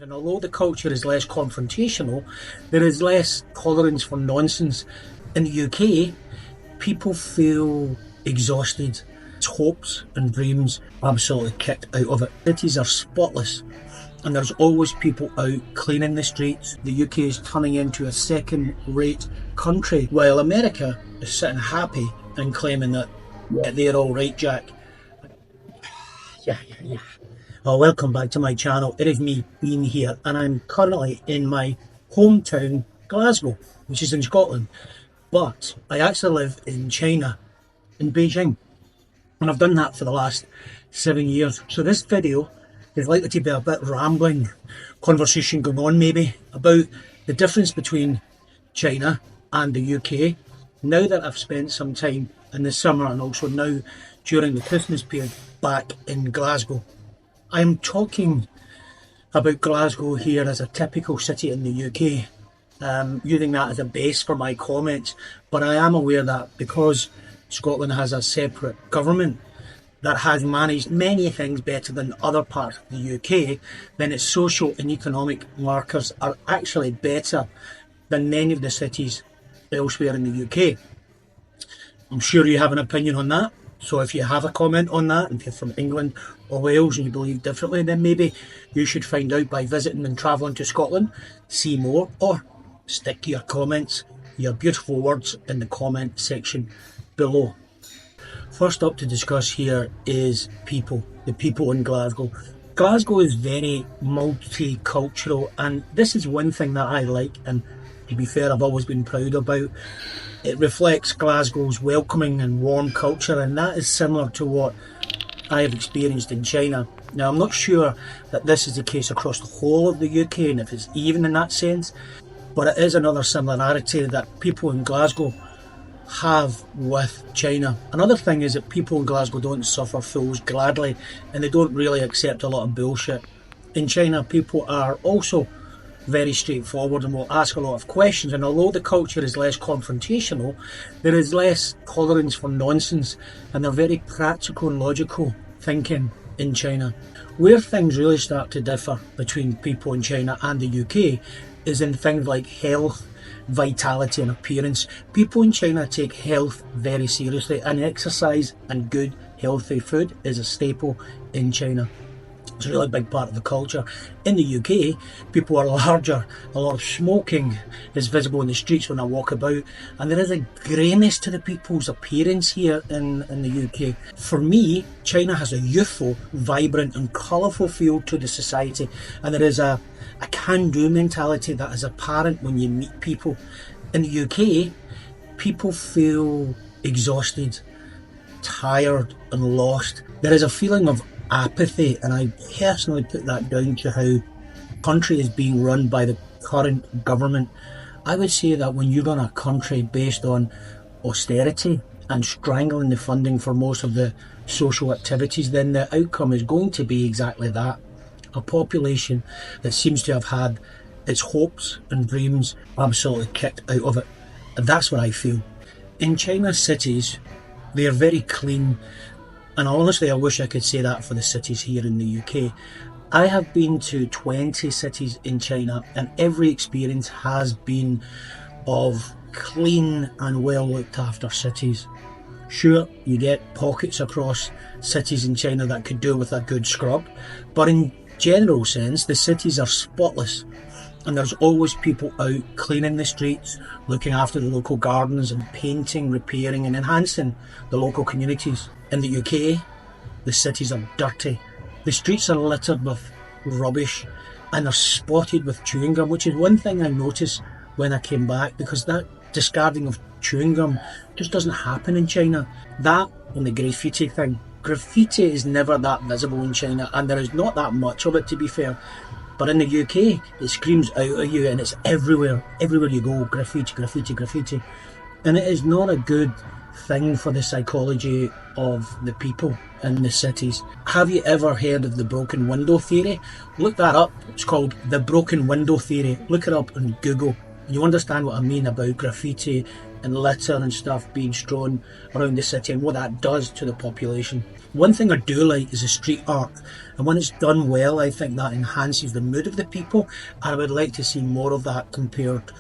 And although the culture is less confrontational, there is less tolerance for nonsense. In the UK, people feel exhausted. Hopes and dreams absolutely kicked out of it. Cities are spotless, and there's always people out cleaning the streets. The UK is turning into a second-rate country, while America is sitting happy and claiming that they're all right, Jack. Yeah. Oh, welcome back to my channel. It is me, Bean here, and I'm currently in my hometown, Glasgow, which is in Scotland. But I actually live in China, in Beijing, and I've done that for the last 7 years. So this video is likely to be a bit rambling, conversation going on maybe, about the difference between China and the UK. Now that I've spent some time in the summer and also now during the Christmas period back in Glasgow. I'm talking about Glasgow here as a typical city in the UK, using that as a base for my comments, but I am aware that because Scotland has a separate government that has managed many things better than other parts of the UK, then its social and economic markers are actually better than many of the cities elsewhere in the UK. I'm sure you have an opinion on that. So if you have a comment on that, and if you're from England or Wales and you believe differently, then maybe you should find out by visiting and travelling to Scotland, see more, or stick to your comments, your beautiful words in the comment section below. First up to discuss here is people, the people in Glasgow. Glasgow is very multicultural, and this is one thing that I like, and to be fair, I've always been proud about. It reflects Glasgow's welcoming and warm culture, and that is similar to what I have experienced in China. Now, I'm not sure that this is the case across the whole of the UK and if it's even in that sense, but it is another similarity that people in Glasgow have with China. Another thing is that people in Glasgow don't suffer fools gladly, and they don't really accept a lot of bullshit. In China, people are also very straightforward and will ask a lot of questions, and although the culture is less confrontational, there is less tolerance for nonsense, and they're very practical and logical thinking in China. Where things really start to differ between people in China and the UK is in things like health, vitality and appearance. People in China take health very seriously, and exercise and good healthy food is a staple in China. It's a really big part of the culture. In the UK, people are larger. A lot of smoking is visible in the streets when I walk about, and there is a greyness to the people's appearance here in the UK. For me, China has a youthful, vibrant and colourful feel to the society, and there is a can-do mentality that is apparent when you meet people. In the UK, people feel exhausted, tired and lost. There is a feeling of apathy, and I personally put that down to how the country is being run by the current government. I would say that when you run a country based on austerity and strangling the funding for most of the social activities, then the outcome is going to be exactly that. A population that seems to have had its hopes and dreams absolutely kicked out of it. And that's what I feel. In China's cities, they are very clean. And honestly, I wish I could say that for the cities here in the UK. I have been to 20 cities in China, and every experience has been of clean and well looked after cities. Sure, you get pockets across cities in China that could do with a good scrub, but in general sense, the cities are spotless. And there's always people out cleaning the streets, looking after the local gardens and painting, repairing and enhancing the local communities. In the UK, the cities are dirty. The streets are littered with rubbish and they're spotted with chewing gum, which is one thing I noticed when I came back, because that discarding of chewing gum just doesn't happen in China. That and the graffiti thing. Graffiti is never that visible in China, and there is not that much of it, to be fair. But in the UK, it screams out at you, and it's everywhere. Everywhere you go, graffiti, graffiti, graffiti. And it is not a good thing for the psychology of the people in the cities. Have you ever heard of the broken window theory? Look that up. It's called the broken window theory. Look it up on Google. You understand what I mean about graffiti and litter and stuff being strewn around the city and what that does to the population. One thing I do like is the street art, and when it's done well, I think that enhances the mood of the people, and I would like to see more of that compared,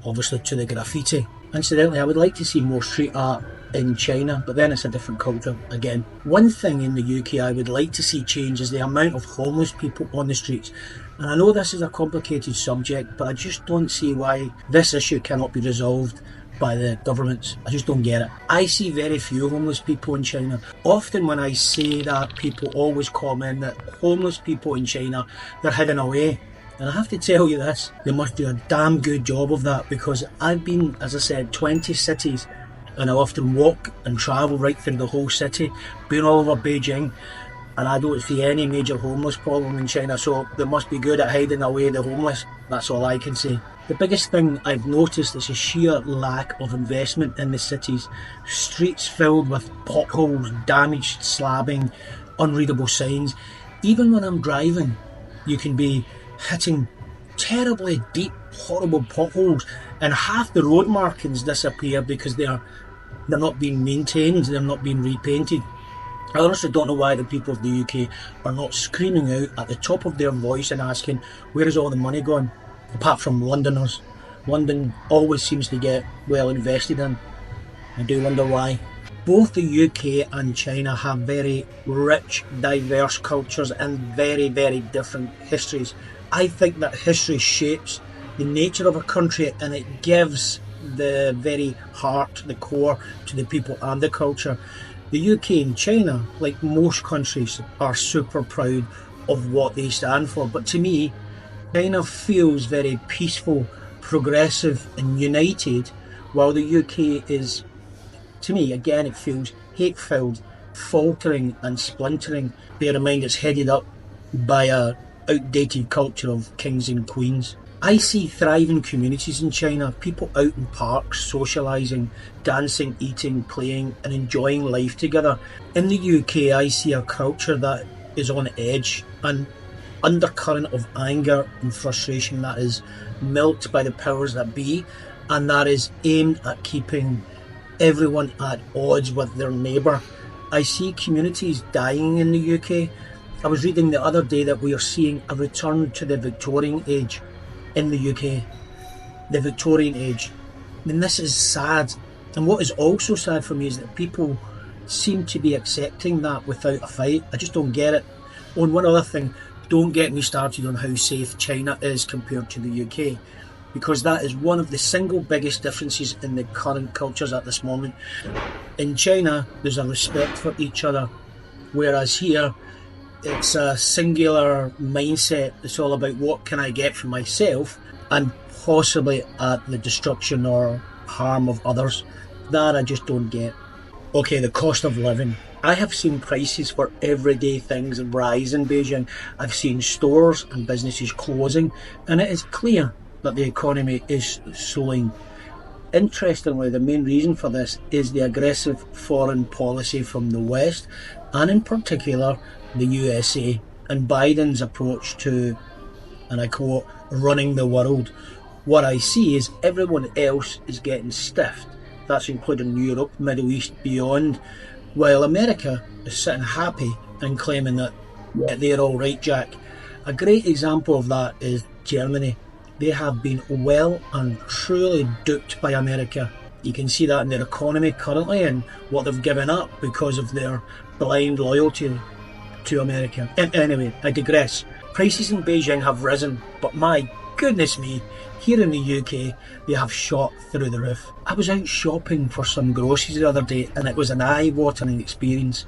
obviously, to the graffiti. Incidentally, I would like to see more street art in China, but then it's a different culture again. One thing in the UK I would like to see change is the amount of homeless people on the streets. And I know this is a complicated subject, but I just don't see why this issue cannot be resolved by the governments. I just don't get it. I see very few homeless people in China. Often when I say that, people always comment that homeless people in China, they're hidden away. And I have to tell you this, they must do a damn good job of that, because I've been, as I said, 20 cities, and I often walk and travel right through the whole city, been all over Beijing, and I don't see any major homeless problem in China, so they must be good at hiding away the homeless. That's all I can say. The biggest thing I've noticed is a sheer lack of investment in the cities. Streets filled with potholes, damaged slabbing, unreadable signs. Even when I'm driving, you can be hitting terribly deep, horrible potholes, and half the road markings disappear because they're not being maintained, they're not being repainted. I honestly don't know why the people of the UK are not screaming out at the top of their voice and asking, where is all the money gone? Apart from Londoners. London always seems to get well invested in. I do wonder why. Both the UK and China have very rich, diverse cultures and very, very different histories. I think that history shapes the nature of a country, and it gives the very heart, the core, to the people and the culture. The UK and China, like most countries, are super proud of what they stand for. But to me, China feels very peaceful, progressive and united, while the UK is, to me, again, it feels hate-filled, faltering and splintering. Bear in mind it's headed up by a outdated culture of kings and queens. I see thriving communities in China, people out in parks, socialising, dancing, eating, playing and enjoying life together. In the UK, I see a culture that is on edge, an undercurrent of anger and frustration that is milked by the powers that be, and that is aimed at keeping everyone at odds with their neighbour. I see communities dying in the UK. I was reading the other day that we are seeing a return to the Victorian age in the UK. The Victorian age. I mean, this is sad. And what is also sad for me is that people seem to be accepting that without a fight. I just don't get it. Oh, and one other thing, don't get me started on how safe China is compared to the UK, because that is one of the single biggest differences in the current cultures at this moment. In China, there's a respect for each other, whereas here, it's a singular mindset. It's all about what can I get for myself, and possibly at the destruction or harm of others. That I just don't get. Okay, the cost of living. I have seen prices for everyday things rise in Beijing. I've seen stores and businesses closing, and it is clear that the economy is slowing. Interestingly, the main reason for this is the aggressive foreign policy from the West, and in particular the USA, and Biden's approach to, and I quote, running the world. What I see is everyone else is getting stiffed. That's including Europe, Middle East, beyond, while America is sitting happy and claiming that they're all right, Jack. A great example of that is Germany. They have been well and truly duped by America. You can see that in their economy currently and what they've given up because of their blind loyalty to America. Anyway, I digress. Prices in Beijing have risen, but my goodness me, here in the UK, they have shot through the roof. I was out shopping for some groceries the other day, and it was an eye-watering experience.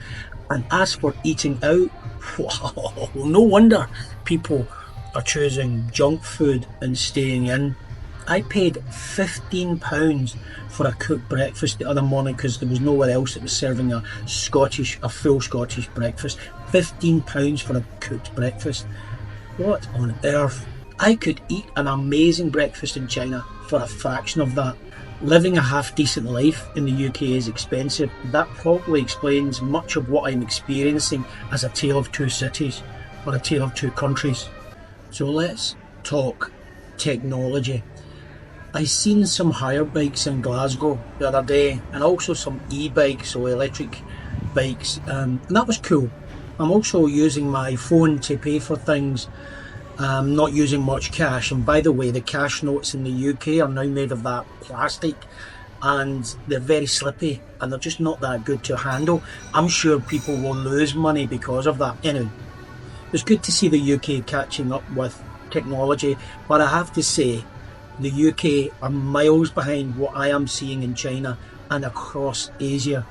And as for eating out, wow, no wonder people are choosing junk food and staying in. I paid £15 for a cooked breakfast the other morning because there was nowhere else that was serving a full Scottish breakfast. £15 for a cooked breakfast. What on earth? I could eat an amazing breakfast in China for a fraction of that. Living a half-decent life in the UK is expensive. That probably explains much of what I'm experiencing as a tale of two cities, or a tale of two countries. So let's talk technology. I seen some hire bikes in Glasgow the other day, and also some e-bikes or electric bikes, and that was cool. I'm also using my phone to pay for things, not using much cash. And by the way, the cash notes in the UK are now made of that plastic, and they're very slippy and they're just not that good to handle. I'm sure people will lose money because of that. Anyway, it's good to see the UK catching up with technology, but I have to say the UK are miles behind what I am seeing in China and across Asia.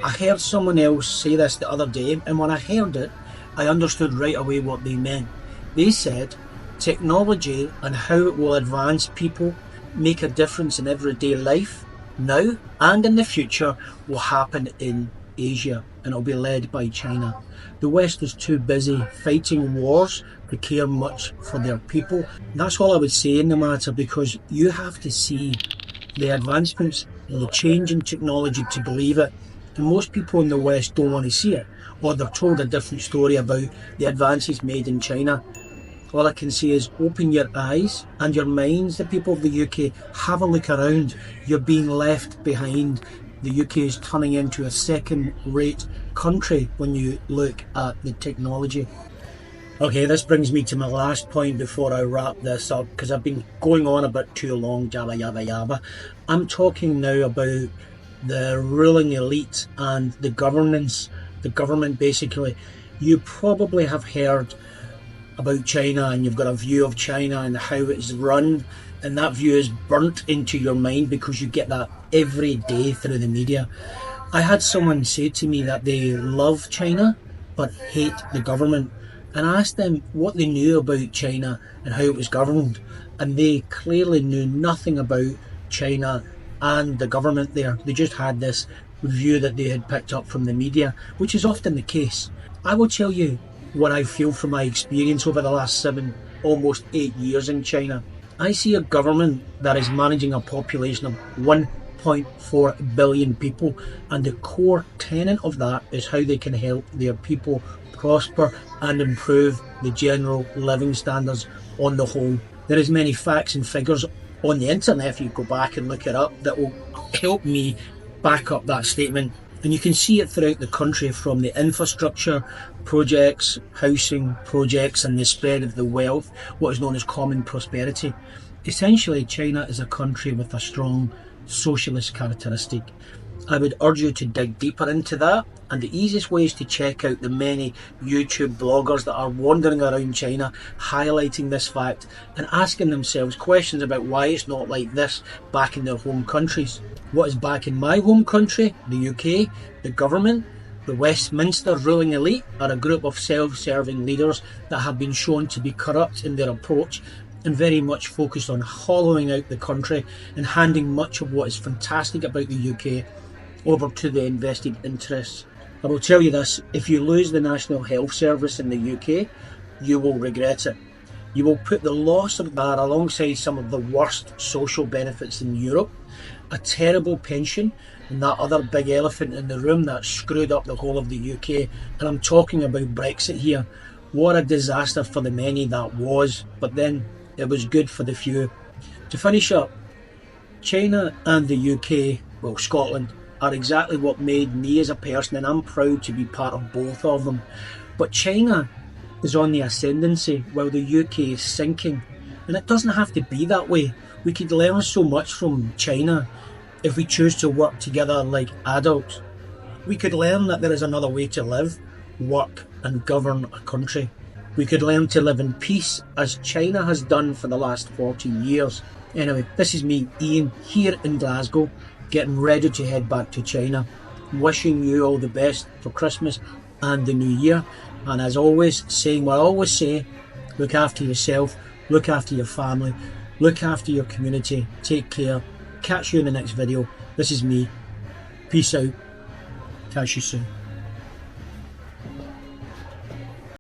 I heard someone else say this the other day, and when I heard it, I understood right away what they meant. They said technology and how it will advance people, make a difference in everyday life now and in the future, will happen in Asia, and it'll be led by China. The West is too busy fighting wars to care much for their people. That's all I would say in the matter, because you have to see the advancements and the change in technology to believe it. And most people in the West don't want to see it, or they're told a different story about the advances made in China. All I can say is open your eyes and your minds, the people of the UK. Have a look around. You're being left behind. The UK is turning into a second-rate country when you look at the technology. Okay, this brings me to my last point before I wrap this up, because I've been going on a bit too long, jabba yabba yabba. I'm talking now about the ruling elite and the governance, the government basically. You probably have heard about China, and you've got a view of China and how it's run, and that view is burnt into your mind because you get that every day through the media. I had someone say to me that they love China but hate the government, and I asked them what they knew about China and how it was governed, and they clearly knew nothing about China and the government there. They just had this view that they had picked up from the media, which is often the case. I will tell you what I feel from my experience over the last 7, almost 8 years in China. I see a government that is managing a population of 1.4 billion people, and the core tenet of that is how they can help their people prosper and improve the general living standards on the whole. There is many facts and figures on the internet, if you go back and look it up, that will help me back up that statement. And you can see it throughout the country, from the infrastructure projects, housing projects, and the spread of the wealth, what is known as common prosperity. Essentially, China is a country with a strong socialist characteristic. I would urge you to dig deeper into that, and the easiest way is to check out the many YouTube bloggers that are wandering around China highlighting this fact and asking themselves questions about why it's not like this back in their home countries. What is back in my home country, the UK, the government, the Westminster ruling elite are a group of self-serving leaders that have been shown to be corrupt in their approach and very much focused on hollowing out the country and handing much of what is fantastic about the UK over to the invested interests. I will tell you this, if you lose the National Health Service in the UK, you will regret it. You will put the loss of that alongside some of the worst social benefits in Europe, a terrible pension, and that other big elephant in the room that screwed up the whole of the UK. And I'm talking about Brexit here. What a disaster for the many that was, but then it was good for the few. To finish up, China and the UK, well, Scotland, are exactly what made me as a person, and I'm proud to be part of both of them. But China is on the ascendancy while the UK is sinking, and it doesn't have to be that way. We could learn so much from China if we choose to work together like adults. We could learn that there is another way to live, work and govern a country. We could learn to live in peace as China has done for the last 40 years. Anyway, this is me, Ian, here in Glasgow, getting ready to head back to China. Wishing you all the best for Christmas and the New Year. And as always, saying what I always say, look after yourself, look after your family, look after your community, take care. Catch you in the next video. This is me. Peace out. Catch you soon.